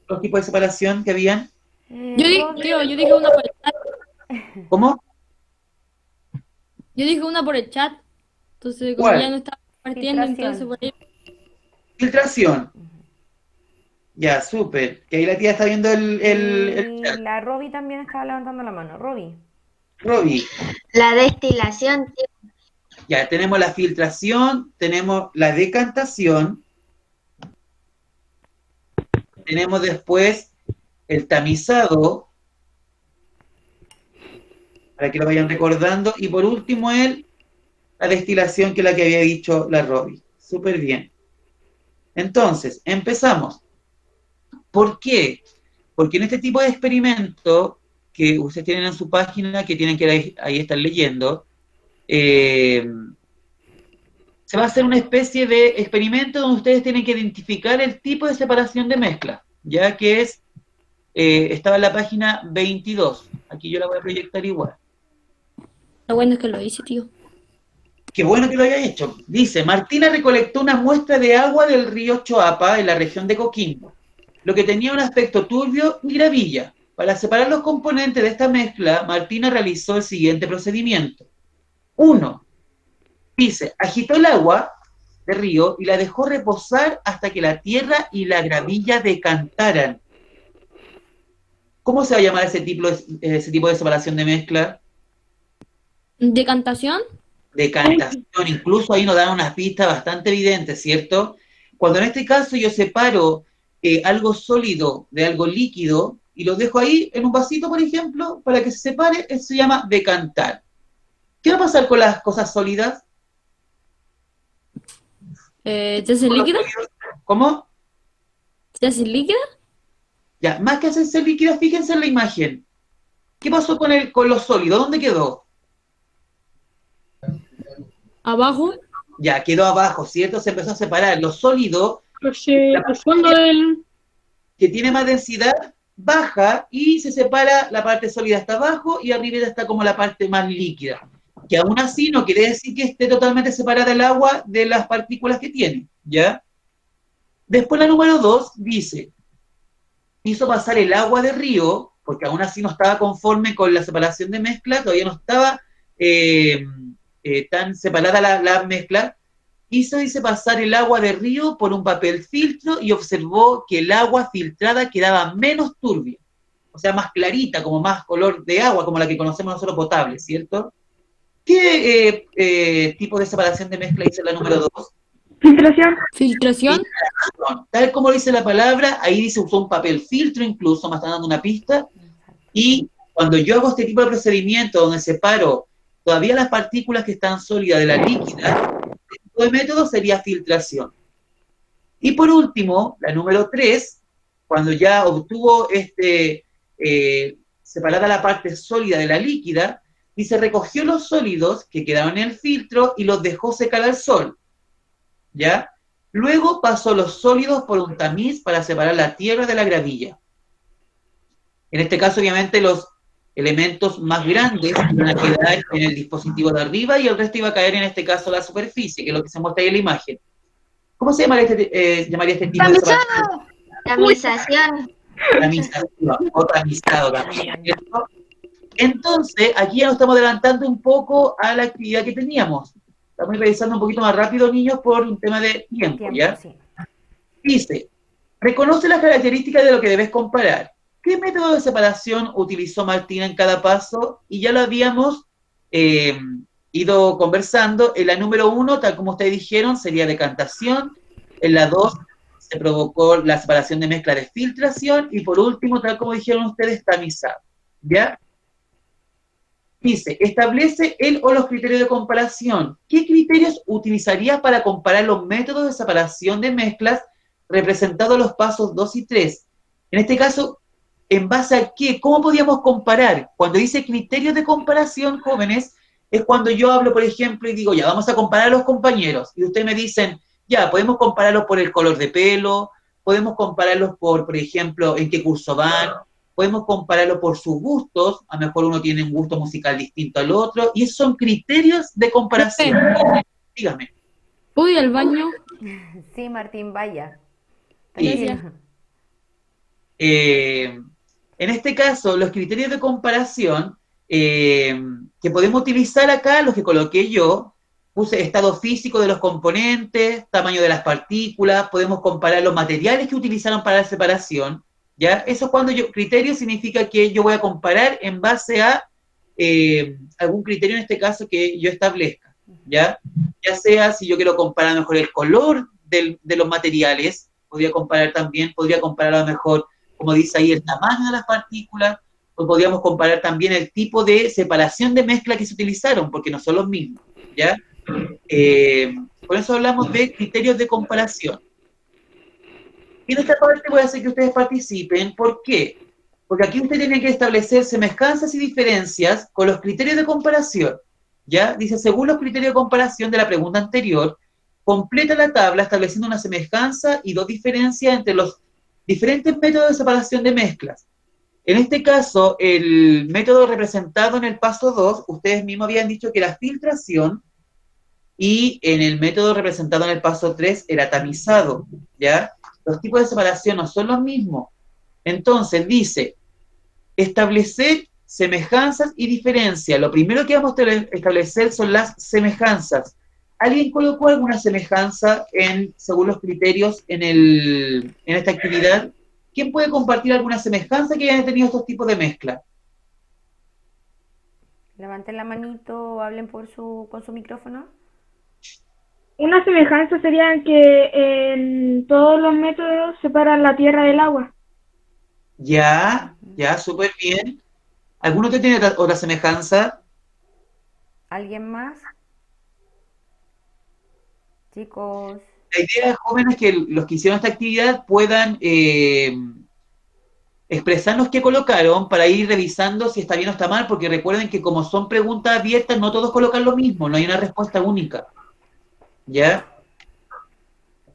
Los tipos de separación que habían. Tío, yo dije una por el chat. ¿Cómo? Yo dije una por el chat. Entonces, como ¿Cuál? ya no estaba compartiendo, entonces por ahí. Filtración. Ya, súper. Que ahí la tía está viendo el Y chat. la Roby también estaba levantando la mano. Roby. Roby, La destilación, tío. ya tenemos la filtración, tenemos la decantación, tenemos después el tamizado, para que lo vayan recordando, y por último la destilación, que es la que había dicho la Roby. súper bien. Entonces, empezamos. ¿Por qué? Porque en este tipo de experimento que ustedes tienen en su página, que tienen que ahí estar leyendo, se va a hacer una especie de experimento donde ustedes tienen que identificar el tipo de separación de mezcla, ya que es, estaba en la página 22. Aquí yo la voy a proyectar igual. Lo bueno es que lo hice, tío. Qué bueno que lo haya hecho. Dice, Martina recolectó una muestra de agua del río Choapa en la región de Coquimbo, lo que tenía un aspecto turbio y gravilla. Para separar los componentes de esta mezcla, Martina realizó el siguiente procedimiento. 1. Dice, agitó el agua del río y la dejó reposar hasta que la tierra y la gravilla decantaran. ¿Cómo se va a llamar ese tipo de separación de mezcla? ¿Decantación? Decantación. Incluso ahí nos dan unas pistas bastante evidentes, ¿cierto? Cuando en este caso yo separo algo sólido de algo líquido y lo dejo ahí en un vasito, por ejemplo, para que se separe, eso se llama decantar. ¿Qué va a pasar con las cosas sólidas? ¿Se hace líquida? ¿Cómo? ¿Se hace líquida? Ya, más que hacerse líquida, fíjense en la imagen. ¿Qué pasó con lo sólido? ¿Dónde quedó? ¿Abajo? Ya, quedó abajo, ¿cierto? Se empezó a separar. Lo sólido, Al fondo del... que tiene más densidad, baja y se separa, la parte sólida está abajo y arriba está como la parte más líquida. Que aún así no quiere decir que esté totalmente separada el agua de las partículas que tiene, ¿ya? Después la número 2 dice, hizo pasar el agua de río, porque aún así no estaba conforme con la separación de mezcla, todavía no estaba tan separada la mezcla, dice pasar el agua de río por un papel filtro y observó que el agua filtrada quedaba menos turbia, o sea, más clarita, como más color de agua, como la que conocemos nosotros potable, ¿cierto? ¿Qué tipo de separación de mezcla dice la número 2? Filtración. ¿Filtración? Tal como dice la palabra, ahí dice usó un papel filtro incluso, me están dando una pista, y cuando yo hago este tipo de procedimiento donde separo todavía las partículas que están sólidas de la líquida, este tipo de método sería filtración. Y por último, la número 3, cuando ya obtuvo separada la parte sólida de la líquida, dice recogió los sólidos que quedaron en el filtro y los dejó secar al sol, ¿ya? Luego pasó los sólidos por un tamiz para separar la tierra de la gravilla. En este caso, obviamente, los elementos más grandes iban a quedar en el dispositivo de arriba y el resto iba a caer, en este caso, la superficie, que es lo que se muestra ahí en la imagen. ¿Cómo se llamaría este tipo de separación? Tamización. Tamización, o tamizado también, ¿cierto? Entonces, aquí ya nos estamos adelantando un poco a la actividad que teníamos. Estamos revisando un poquito más rápido, niños, por un tema de tiempo, ¿ya? Sí. Dice, reconoce las características de lo que debes comparar. ¿Qué método de separación utilizó Martina en cada paso? Y ya lo habíamos ido conversando. En la número 1, tal como ustedes dijeron, sería decantación. En la 2 se provocó la separación de mezcla de filtración. Y por último, tal como dijeron ustedes, tamizado. ¿Ya? Dice, establece el o los criterios de comparación. ¿Qué criterios utilizarías para comparar los métodos de separación de mezclas representados en los pasos 2 y 3? En este caso, ¿en base a qué? ¿Cómo podíamos comparar? Cuando dice criterios de comparación, jóvenes, es cuando yo hablo, por ejemplo, y digo, ya, vamos a comparar a los compañeros. Y ustedes me dicen, ya, podemos compararlos por el color de pelo, podemos compararlos por ejemplo, en qué curso van, podemos compararlo por sus gustos, a lo mejor uno tiene un gusto musical distinto al otro, y esos son criterios de comparación. Dígame. ¿Puedo ir al baño? Sí, Martín, vaya. Gracias. En este caso, los criterios de comparación que podemos utilizar acá, los que coloqué yo, puse estado físico de los componentes, tamaño de las partículas, podemos comparar los materiales que utilizaron para la separación, ¿ya? Eso es cuando criterio significa que yo voy a comparar en base a algún criterio, en este caso, que yo establezca, ¿ya? Ya sea si yo quiero comparar mejor el color de los materiales, podría comparar a lo mejor, como dice ahí, el tamaño de las partículas, o podríamos comparar también el tipo de separación de mezcla que se utilizaron, porque no son los mismos, ¿ya? Por eso hablamos de criterios de comparación. Y en esta parte voy a hacer que ustedes participen. ¿Por qué? Porque aquí ustedes tienen que establecer semejanzas y diferencias con los criterios de comparación. ¿Ya? Dice, según los criterios de comparación de la pregunta anterior, completa la tabla estableciendo una semejanza y dos diferencias entre los diferentes métodos de separación de mezclas. En este caso, el método representado en el paso 2, ustedes mismos habían dicho que era filtración, y en el método representado en el paso 3 era tamizado, ¿ya? Los tipos de separación no son los mismos. Entonces, dice, establecer semejanzas y diferencias. Lo primero que vamos a establecer son las semejanzas. ¿Alguien colocó alguna semejanza según los criterios en esta actividad? ¿Quién puede compartir alguna semejanza que hayan tenido estos tipos de mezcla? Levanten la manito o hablen con su micrófono. Una semejanza sería que en todos los métodos separan la tierra del agua. Ya, súper bien. ¿Alguno que tiene otra semejanza? ¿Alguien más? Chicos. La idea, jóvenes, es que los que hicieron esta actividad puedan expresarnos qué colocaron para ir revisando si está bien o está mal, porque recuerden que como son preguntas abiertas, no todos colocan lo mismo, no hay una respuesta única. ¿Ya?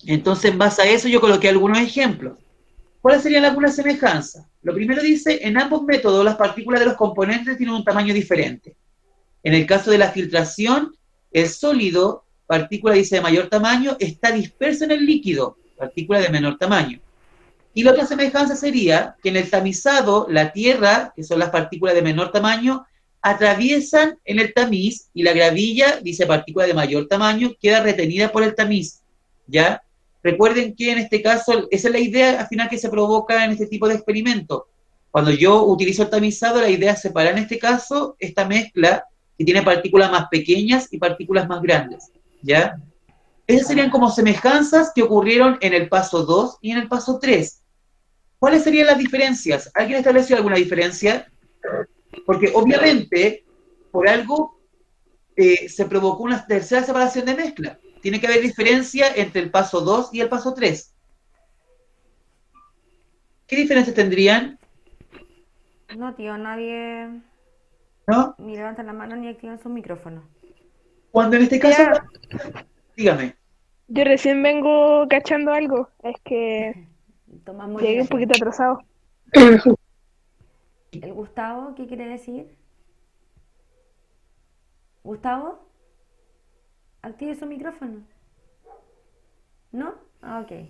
Entonces, en base a eso, yo coloqué algunos ejemplos. ¿Cuáles serían algunas semejanzas? Lo primero dice, en ambos métodos las partículas de los componentes tienen un tamaño diferente. En el caso de la filtración, el sólido, partícula dice de mayor tamaño, está disperso en el líquido, partícula de menor tamaño. Y la otra semejanza sería que en el tamizado, la tierra, que son las partículas de menor tamaño, atraviesan en el tamiz y la gravilla, dice partícula de mayor tamaño, queda retenida por el tamiz. ¿Ya? Recuerden que en este caso, esa es la idea al final que se provoca en este tipo de experimento. Cuando yo utilizo el tamizado, la idea es separar en este caso esta mezcla que tiene partículas más pequeñas y partículas más grandes. ¿Ya? Esas serían como semejanzas que ocurrieron en el paso 2 y en el paso 3. ¿Cuáles serían las diferencias? ¿Alguien estableció alguna diferencia? Porque obviamente, por algo, se provocó una tercera separación de mezcla. Tiene que haber diferencia entre el paso 2 y el paso 3. ¿Qué diferencias tendrían? No, tío, nadie ¿No? ni levanta la mano ni activa su micrófono. Cuando en este caso... Dígame. Yo recién vengo cachando algo. Es que llegué un poquito atrasado. ¿El Gustavo qué quiere decir? ¿Gustavo? Active su micrófono. ¿No? Ah, ok.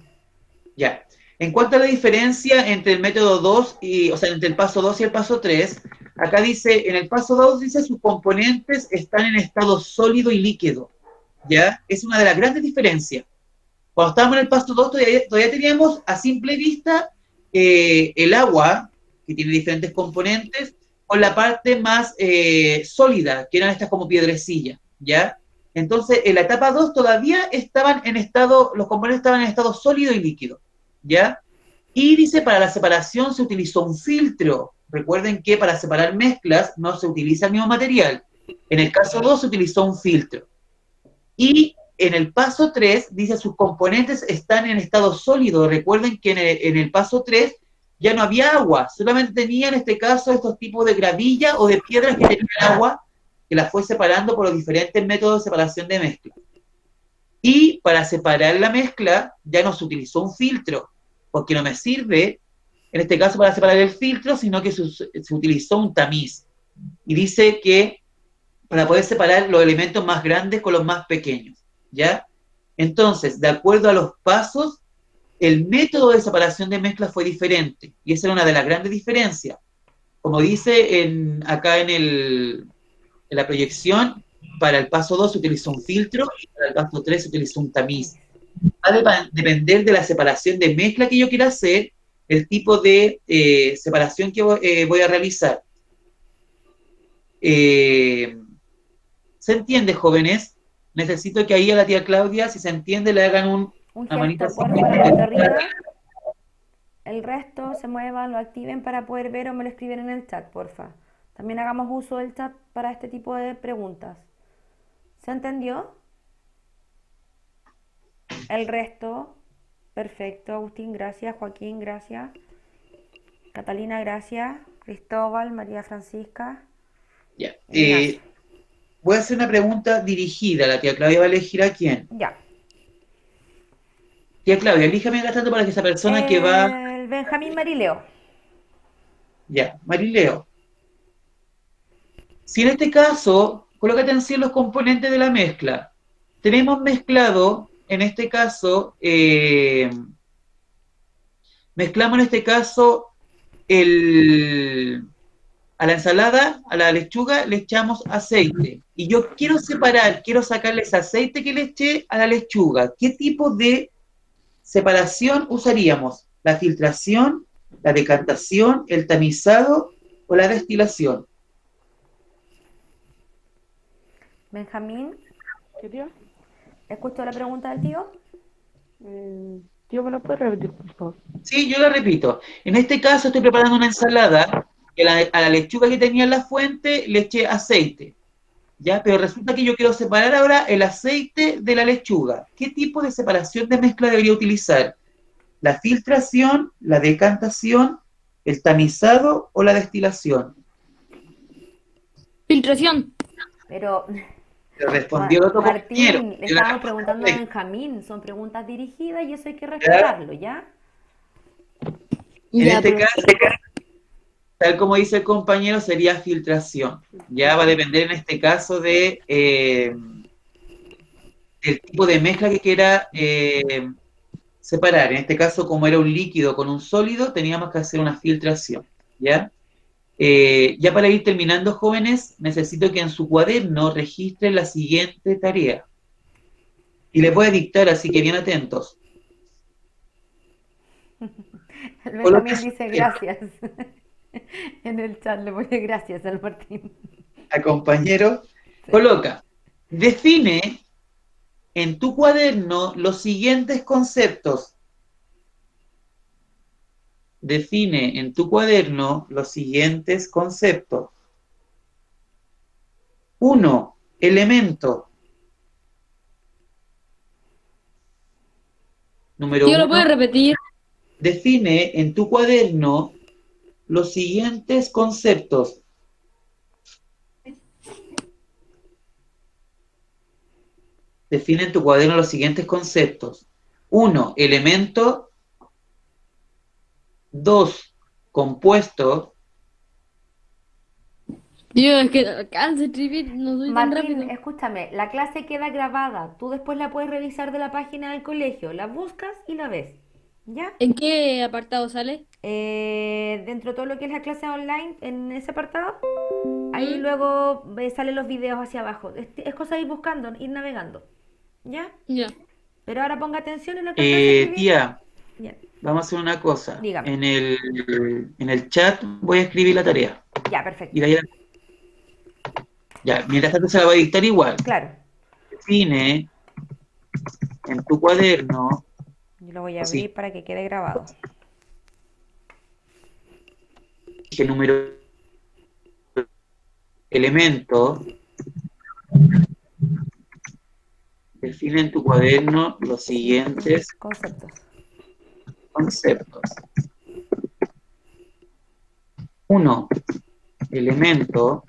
Ya. En cuanto a la diferencia entre el método 2 o sea, entre el paso 2 y el paso 3, acá dice, en el paso 2 dice sus componentes están en estado sólido y líquido. ¿Ya? Es una de las grandes diferencias. Cuando estábamos en el paso 2 todavía teníamos a simple vista el agua, que tiene diferentes componentes, con la parte más sólida, que eran estas como piedrecillas, ¿ya? Entonces, en la etapa 2 todavía los componentes estaban en estado sólido y líquido, ¿ya? Y dice, para la separación se utilizó un filtro. Recuerden que para separar mezclas no se utiliza el mismo material. En el caso 2 se utilizó un filtro. Y en el paso 3 dice, sus componentes están en estado sólido. Recuerden que en el paso 3 ya no había agua, solamente tenía en este caso estos tipos de gravilla o de piedras que tenían agua, que las fue separando por los diferentes métodos de separación de mezcla. Y para separar la mezcla ya no se utilizó un filtro, porque no me sirve, en este caso para separar el filtro, sino que se utilizó un tamiz. Y dice que para poder separar los elementos más grandes con los más pequeños, ¿ya? Entonces, de acuerdo a los pasos, el método de separación de mezclas fue diferente, y esa era una de las grandes diferencias. Como dice acá en la proyección, para el paso 2 se utilizó un filtro, y para el paso 3 se utilizó un tamiz. Va a depender de la separación de mezcla que yo quiera hacer, el tipo de separación que voy a realizar. ¿Se entiende, jóvenes? Necesito que ahí a la tía Claudia, si se entiende, le hagan una manita así. Por favor, la manito arriba. El resto se muevan, lo activen para poder ver o me lo escriben en el chat, porfa. También hagamos uso del chat para este tipo de preguntas. ¿Se entendió? El resto, perfecto. Agustín, gracias. Joaquín, gracias. Catalina, gracias. Cristóbal, María Francisca. Ya. Ignacio. Voy a hacer una pregunta dirigida. La tía Claudia va a elegir a quién. Ya. Tía Claudia, elíjame tanto para que esa persona que va... El Benjamín Marileo. Ya, Marileo. Si en este caso, coloca atención los componentes de la mezcla. Tenemos mezclado, en este caso, mezclamos en este caso a la ensalada, a la lechuga, le echamos aceite. Y yo quiero separar, quiero sacarle ese aceite que le eché a la lechuga. ¿Qué tipo de separación usaríamos? ¿La filtración, la decantación, el tamizado o la destilación? Benjamín, ¿Qué tío? ¿escuchó la pregunta del tío? Tío, ¿me lo puedes repetir, por favor? Sí, yo la repito. En este caso estoy preparando una ensalada que a la lechuga que tenía en la fuente le eché aceite. ¿Ya? Pero resulta que yo quiero separar ahora el aceite de la lechuga. ¿Qué tipo de separación de mezcla debería utilizar? ¿La filtración, la decantación, el tamizado o la destilación? Filtración. Pero, Te respondió el otro compañero. Martín, le estamos preguntando a Benjamín. Son preguntas dirigidas y eso hay que respetarlo, ¿ya? En este caso, tal como dice el compañero, sería filtración. Ya va a depender en este caso de del tipo de mezcla que quiera separar. En este caso, como era un líquido con un sólido, teníamos que hacer una filtración. ¿Ya? Ya para ir terminando, jóvenes, necesito que en su cuaderno registren la siguiente tarea. Y les voy a dictar, así que bien atentos. El Benjamín dice gracias. En el chat le pone gracias al Martín. Al compañero, coloca, define en tu cuaderno los siguientes conceptos. Define en tu cuaderno los siguientes conceptos. 1. Elemento. Número Tío, ¿lo 1. puedes repetir? Define en tu cuaderno los siguientes conceptos. Define en tu cuaderno los siguientes conceptos. 1. Elemento. 2. Compuesto. Tío, es que alcanzo a escribir, no soy tan Martín, rápido. escúchame, la clase queda grabada. Tú después la puedes revisar de la página del colegio. La buscas y la ves. ¿Ya? ¿En qué apartado sale? Dentro de todo lo que es la clase online, en ese apartado, ahí luego salen los videos hacia abajo. Es cosa de ir buscando, ir navegando. ¿Ya? Ya. Pero ahora ponga atención en lo que alcanza a escribir. Tía, Ya. vamos a hacer una cosa. Dígame. En el chat voy a escribir la tarea. Ya, perfecto. Y de ahí ya, mientras tanto se la voy a dictar igual. Claro. Define en tu cuaderno. Yo lo voy a abrir para que quede grabado. ¿Qué número? Elemento. Define en tu cuaderno los siguientes conceptos. 1. Elemento.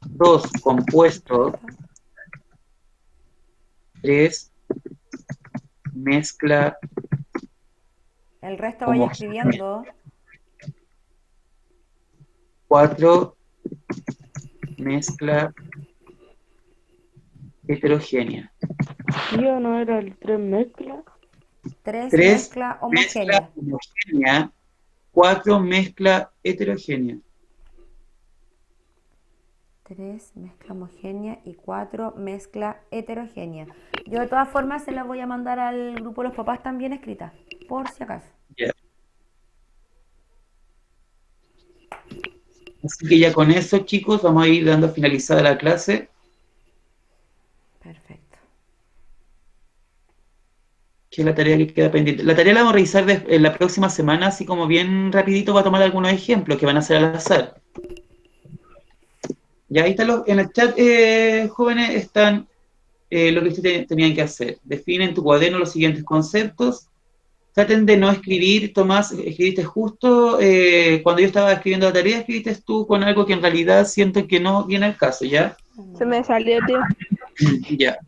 2. Compuesto. 3. Mezcla. El resto vaya escribiendo. 4. Mezcla heterogénea. Tío, ¿no era el 3 mezcla? 3 3. mezcla homogénea. Mezcla homogénea. 4. Mezcla heterogénea. 3 mezcla homogénea y 4 mezcla heterogénea. Yo de todas formas se la voy a mandar al grupo de los papás también escrita, por si acaso. Yeah. Así que ya con eso, chicos, vamos a ir dando finalizada la clase. Perfecto. Que es la tarea que queda pendiente. La tarea la vamos a revisar en la próxima semana, así como bien rapidito va a tomar algunos ejemplos que van a ser al azar. Ya ahí están en el chat, jóvenes, están lo que ustedes tenían que hacer. Define en tu cuaderno los siguientes conceptos. Traten de no escribir, Tomás, escribiste justo, cuando yo estaba escribiendo la tarea, escribiste tú con algo que en realidad siento que no viene al caso, ¿ya? Se me salió, tío. Ya.